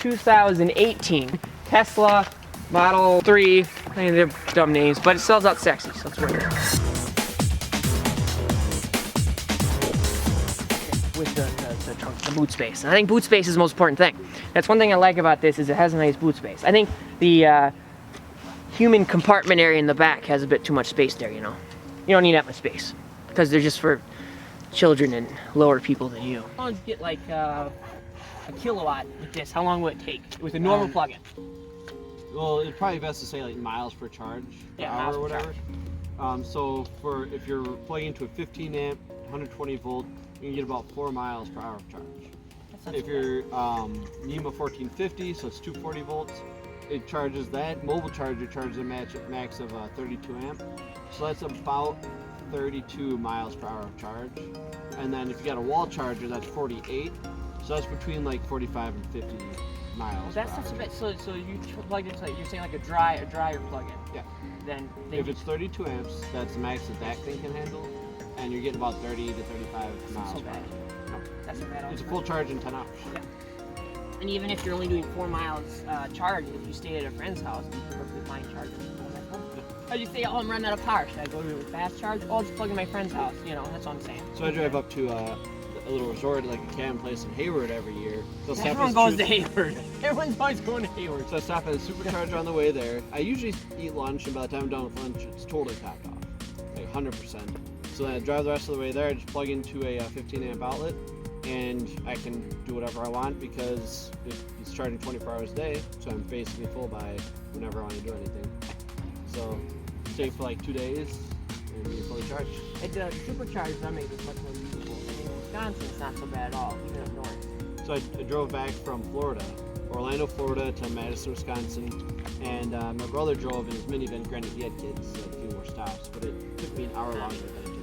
2018 Tesla Model 3. I mean, they're dumb names, but it sells out sexy, so it's worth it. With the trunk, the boot space. And I think boot space is the most important thing. That's one thing I like about this, is it has a nice boot space. I think the human compartment area in the back has a bit too much space there, you know. You don't need that much space, because they're just for children and lower people than you. How long to get like a kilowatt with this? How long would it take with a normal plug-in? Well, it's probably best to say like miles per charge per hour or whatever. So if you're plugging into a 15 amp, 120 volt, you can get about 4 miles per hour of charge. If you're NEMA 1450, so it's 240 volts, it charges that. Mobile charger charges a max of 32 amp. So that's about 32 miles per hour of charge. And then if you got a wall charger, that's 48. So that's between like 45 and 50 miles. That's not so bad. So you plug into, you're saying like a drier plug-in. Yeah. Then if it's 32 amps, that's the max that thing can handle, and you're getting about 30 to 35 miles per hour. No. That's not bad. It's a full charge in 10 hours. Yeah. And even if you're only doing 4 miles charge, if you stay at a friend's house, you can perfectly find chargers. How do you say, oh, I'm running out of power, should I go to a fast charge? Oh, I'll just plug in my friend's house, you know, that's what I'm saying. So I drive up to a little resort, like a cabin place in Hayward every year. Everyone goes to Hayward. Everyone's always going to Hayward. So I stop at a supercharger on the way there. I usually eat lunch, and by the time I'm done with lunch, it's totally topped off, like 100%. So then I drive the rest of the way there, I just plug into a 15 amp outlet, and I can do whatever I want because it's charging 24 hours a day, so I'm basically full by whenever I want to do anything. So stay for like 2 days and be fully charged. The superchargers I make is much more useful. In Wisconsin, it's not so bad at all, even up north. So I drove back from Florida, Orlando, Florida to Madison, Wisconsin, and my brother drove in his minivan. Granted, he had kids, so a few more stops, but it took me an hour longer than it took him.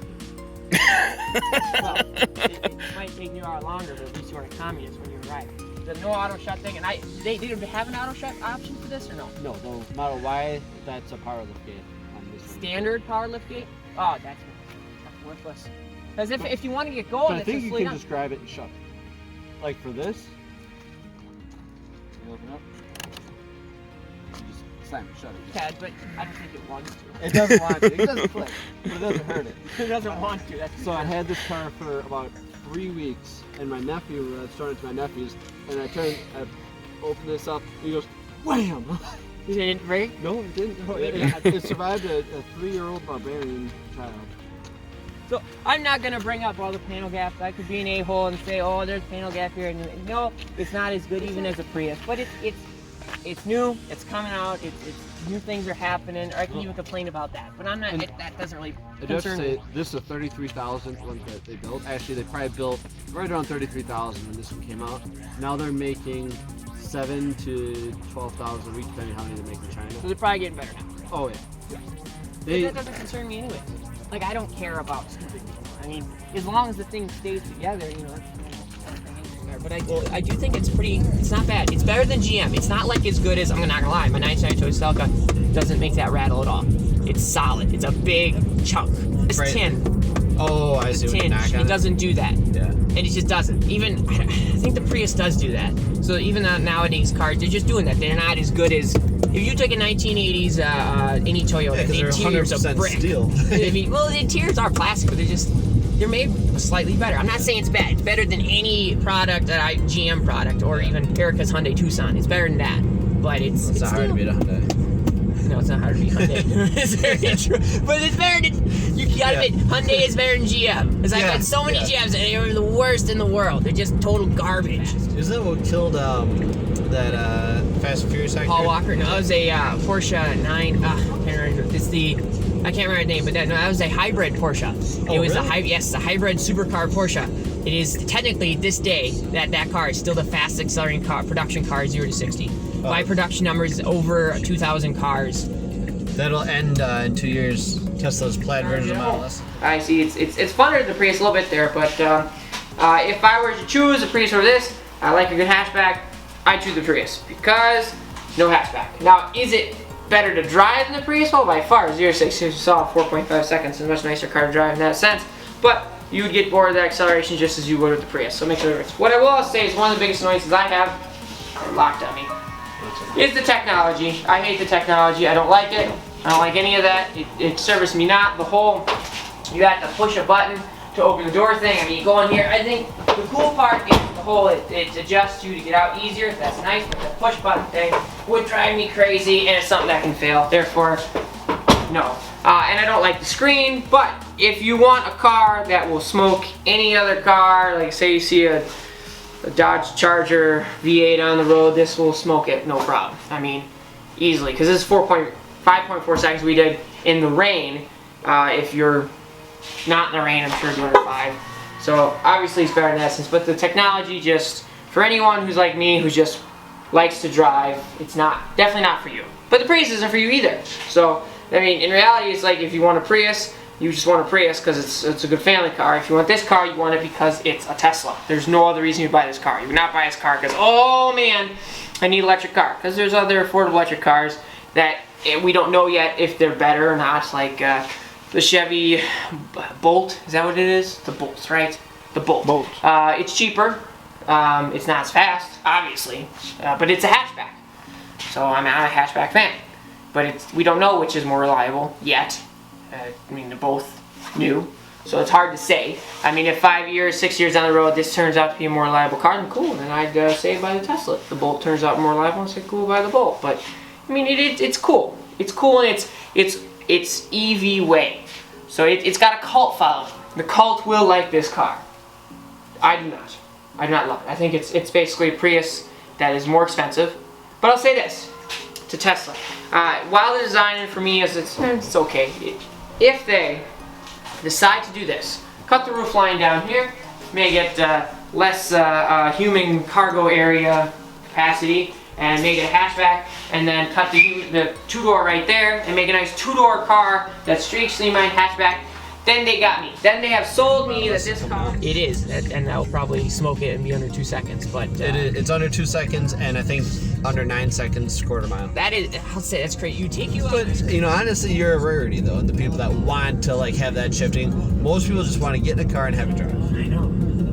Well, it might take you an hour longer, but at least you weren't a communist when you arrived. The no auto shut thing, and they have an auto shut option for this or no? No, the Model Y, that's a power lift gate on this one. Standard power lift gate? Oh, that's worthless. Because if you want to get going, but I think you can just grab it and shut it. Like for this, you open up, you just slam it shut. Okay, but I don't think it wants to. It doesn't want to. It doesn't click, but it doesn't hurt it. It doesn't want to. That's so I had this car for about 3 weeks, and my nephew, I was showing it to my nephews, and I opened this up, and he goes, wham! It didn't break? No, it didn't. It survived a 3-year-old barbarian child. So I'm not gonna bring up all the panel gaps. I could be an a-hole and say, oh, there's panel gap here, and no, it's not as good even as a Prius, but it's new, it's coming out, it's new things are happening, or I can even complain about that, but I'm not. That doesn't really concern me. This is a 33,000 one that they built. Actually, they probably built right around 33,000 when this one came out. Now they're making 7,000 to 12,000 a week, depending on how many they make in China. So they're probably getting better now. Oh yeah. That doesn't concern me anyways. Like, I don't care about stupid people. I mean, as long as the thing stays together, you know, that's but I do think it's not bad. It's better than GM. It's not like as good as, I'm not gonna lie, my 99 Toyota Celica doesn't make that rattle at all. It's solid. It's a big chunk. It's tin. Oh, I see. Tin. It doesn't do that. Yeah. And it just doesn't. Even, I think the Prius does do that. So even nowadays cars, they're just doing that. They're not as good as, if you took a 1980s any Toyota, the interior's a brick. Steel. I mean, well, the interiors are plastic, but they're made slightly better. I'm not saying it's bad. It's better than any product GM product, or even Erica's Hyundai Tucson. It's better than that, but it's not hard to beat a Hyundai. No, it's not hard to beat Hyundai. It's very true, but it's better than, you gotta admit, Hyundai is better than GM. Because I've had so many GMs, and they are the worst in the world. They're just total garbage. Isn't that what killed that Fast and Furious actor? Paul Walker? No, it was a Porsche 9. I can't remember. I can't remember the name, but that was a hybrid Porsche. Oh, it was really? a hybrid supercar Porsche. It is technically this day that car is still the fastest accelerating production car 0 to 60. By production numbers, over 2,000 cars. That'll end in 2 years. Tesla's plaid version of Model S. I see. It's funner than the Prius a little bit there, but if I were to choose a Prius over this, I like a good hatchback. I choose the Prius because no hatchback. Now, is it better to drive than the Prius? Well, by far, 0 to 60, you saw 4.5 seconds, a much nicer car to drive in that sense. But you would get bored of the acceleration just as you would with the Prius. So make sure it's. What I will say is one of the biggest annoyances I have It locked on me. It's the technology. I hate the technology. I don't like it. I don't like any of that. It serves me not. The whole, you have to push a button to open the door thing. I mean, you go in here. I think the cool part is the whole, it adjusts you to get out easier. That's nice, but the push button thing would drive me crazy, and it's something that can fail. Therefore, no. And I don't like the screen, but if you want a car that will smoke any other car, like say you see a Dodge Charger V8 on the road, this will smoke it, no problem. I mean, easily, because this is 5.4 seconds we did in the rain. If you're not in the rain, I'm sure it's under 5. So obviously it's better than Essence, but the technology, just for anyone who's like me, who just likes to drive, it's definitely not for you. But the Prius isn't for you either. So I mean, in reality, it's like if you want a Prius, you just want a Prius because it's a good family car. If you want this car, you want it because it's a Tesla. There's no other reason you buy this car. You would not buy this car because, oh man, I need an electric car. Because there's other affordable electric cars that we don't know yet if they're better or not. Like the Chevy Bolt, is that what it is? The Bolt, right? The Bolt. It's cheaper. It's not as fast, obviously, but it's a hatchback. So I'm not a hatchback fan. But we don't know which is more reliable yet. I mean, they're both new, so it's hard to say. I mean, if 5 years, 6 years down the road, this turns out to be a more reliable car, then cool. Then I'd say buy the Tesla. If the Bolt turns out more reliable, I'd say cool, buy the Bolt. But I mean, it's cool. It's cool, and it's EV way. So it's got a cult following. The cult will like this car. I do not. I do not love it. I think it's basically a Prius that is more expensive. But I'll say this to Tesla. While the design for me is it's okay. If they decide to do this, cut the roof line down here, make it less human cargo area capacity, and make it a hatchback, and then cut the two-door right there, and make a nice two-door car that's straight streamlined hatchback, then they got me. Then they have sold me that this car. It is, and I'll probably smoke it and be under 2 seconds, but it's under 2 seconds, and I think under 9 seconds, quarter mile. That is, I'll say that's great. But you know, honestly, you're a rarity though. The people that want to like have that shifting, most people just want to get in a car and have it drive. I know.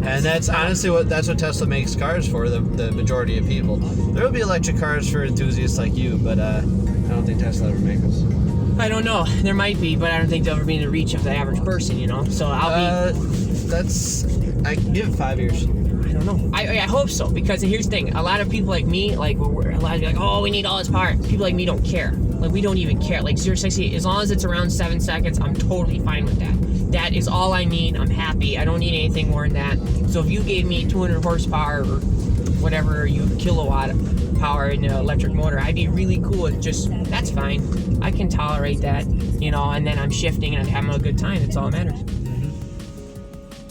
And that's honestly what Tesla makes cars for. The majority of people. There will be electric cars for enthusiasts like you, but I don't think Tesla ever makes us. I don't know. There might be, but I don't think they'll ever be in the reach of the average person, you know? So I'll be... I can give it 5 years. I don't know. I hope so, because here's the thing. A lot of people like me, like, we're allowed to be like, oh, we need all this power. People like me don't care. Like, we don't even care. Like, 0-60, as long as it's around 7 seconds, I'm totally fine with that. That is all I need. I'm happy. I don't need anything more than that. So if you gave me 200 horsepower or whatever kilowatt power in an electric motor, I'd be really cool with just, that's fine. I can tolerate that, you know, and then I'm shifting and I'm having a good time. That's all that matters.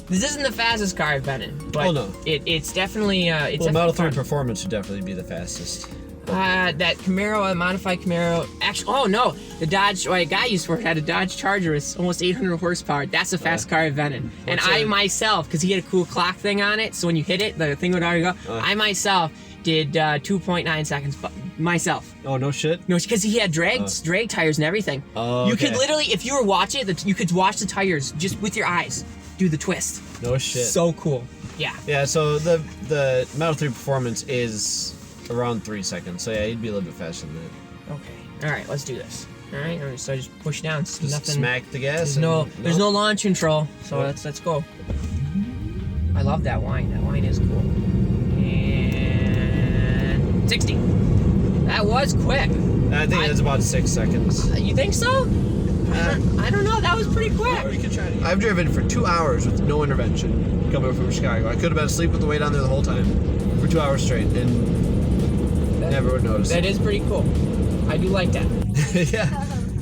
This isn't the fastest car I've been in, but it's definitely Model 3 Performance would definitely be the fastest. That Camaro, a modified Camaro. Actually, oh no, the Dodge. A guy used to work had a Dodge Charger with almost 800 horsepower. That's the fastest car I've been in. And I myself, because he had a cool clock thing on it, so when you hit it, the thing would already go. I myself did 2.9 seconds myself. Oh, no shit? No, because he had drag tires and everything. Oh, You could literally, if you were watching it, you could watch the tires just with your eyes do the twist. No shit. So cool. Yeah. Yeah, so the Model 3 Performance is around 3 seconds. So yeah, you'd be a little bit faster than that. Okay. All right, let's do this. All right, so I just push down. Just smack the gas. There's no launch control, so let's go. I love that wine. That wine is cool. And 60. That was quick. I think that's about 6 seconds. You think so? I don't know. That was pretty quick. I've driven for 2 hours with no intervention coming from Chicago. I could have been asleep with the weight on there the whole time for 2 hours straight and never would notice. That is pretty cool. I do like that. Yeah.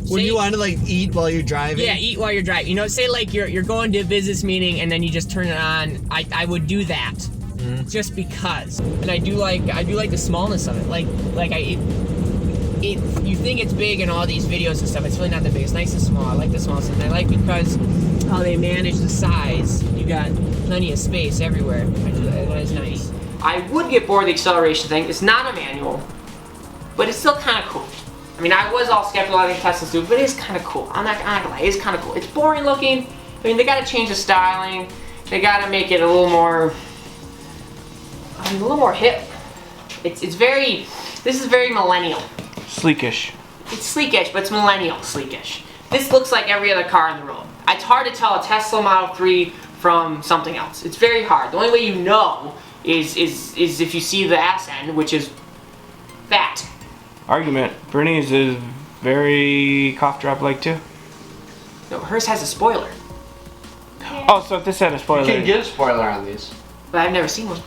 When you want to like eat while you're driving. Yeah, eat while you're driving. You know, say like you're going to a business meeting and then you just turn it on. I would do that just because. And I do like the smallness of it. You think it's big in all these videos and stuff. It's really not that big. It's nice and small. I like the smallness. And I like because how they manage the size. You got plenty of space everywhere. That is nice. I would get bored of the acceleration thing. It's not a manual, but it's still kind of cool. I mean, I was all skeptical. I think Tesla's do, but it is kind of cool. I'm not gonna lie. It's kind of cool. It's boring looking. I mean, they got to change the styling. They got to make it a little more hip. It's very, this is very millennial. Sleekish. It's sleekish, but it's millennial sleekish. This looks like every other car on the road. It's hard to tell a Tesla Model 3 from something else. It's very hard. The only way you know is if you see the ass end, which is fat. Argument. Brittany's is very cough drop like too. No, hers has a spoiler, Oh, so if this had a spoiler. You can get a spoiler on these. but I've never seen one.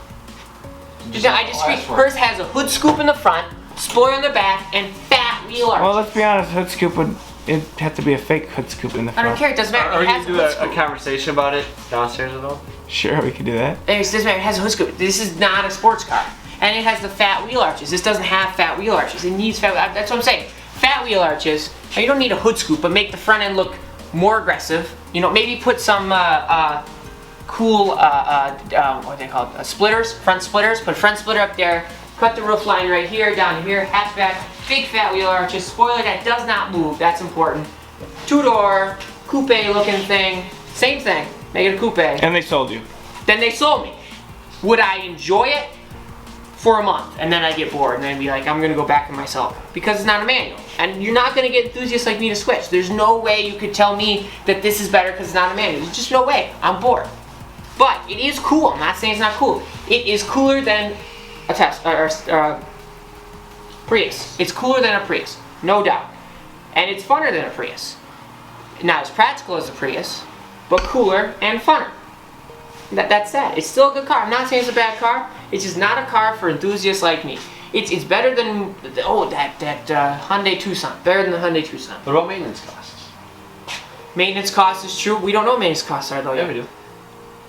I just read, hers has a hood scoop in the front, spoiler in the back, and fat wheel arches. Well, let's be honest. Hood scoop would it have to be a fake hood scoop in the I front. don't care. It doesn't matter. Are It we has gonna a do hood scoop. a conversation about it downstairs at all? Sure, we could do that. It doesn't matter. It has a hood scoop. This is not a sports car, and it has the fat wheel arches. This doesn't have fat wheel arches. It needs fat. That's what I'm saying. Fat wheel arches. You don't need a hood scoop, but make the front end look more aggressive. You know, maybe put some cool what are they called? Splitters, front splitters. Put a front splitter up there. Cut the roof line right here, down here. Hatchback, big fat wheel arches. Spoiler that does not move. That's important. Two-door, coupe looking thing. Same thing. Make it a coupe. And they sold you. Then they sold me. Would I enjoy it for a month and then I get bored and then be like, I'm gonna go back to myself because it's not a manual. And you're not gonna get enthusiasts like me to switch. There's no way you could tell me that this is better because it's not a manual. There's just no way. I'm bored. But it is cool. I'm not saying it's not cool. It is cooler than a Tesla or Prius. It's cooler than a Prius, no doubt. And it's funner than a Prius. Not as practical as a Prius, but cooler and funner. That's that. It's still a good car. I'm not saying it's a bad car. It's just not a car for enthusiasts like me. It's better than that Hyundai Tucson. Better than the Hyundai Tucson. What about maintenance costs? Maintenance costs is true. We don't know what maintenance costs are though Yeah, yet. we do.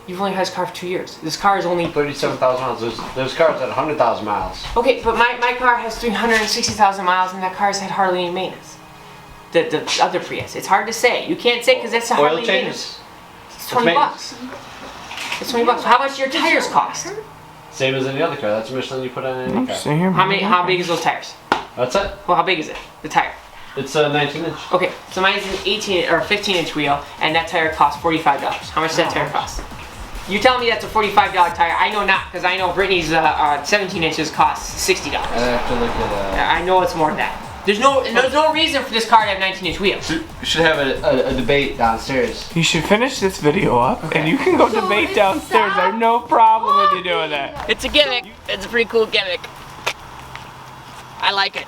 You've only had this car for 2 years. This car is only 37,000 miles. There's cars at 100,000 miles. okay, but my car has 360,000 miles, and that car's had hardly any maintenance. The other Prius. It's hard to say. You can't say because that's a hardly Oil maintenance. changes. It's 20 bucks. It's 20 bucks. How much do your tires cost? Same as any other car. That's a Michelin you put on any car. See here. How big is those tires? That's it. Well, how big is it? The tire. It's a 19-inch. Okay, so mine's an 18 or 15-inch wheel, and that tire costs $45. How much does that tire cost? You tell me that's a $45 tire. I know not, because I know Brittany's 17 inches costs $60. I have to look at. I know it's more than that. There's no reason for this car to have 19-inch wheels. We should have a debate downstairs. You should finish this video up, and you can go debate downstairs. I have no problem with you doing that. It's a gimmick. It's a pretty cool gimmick. I like it.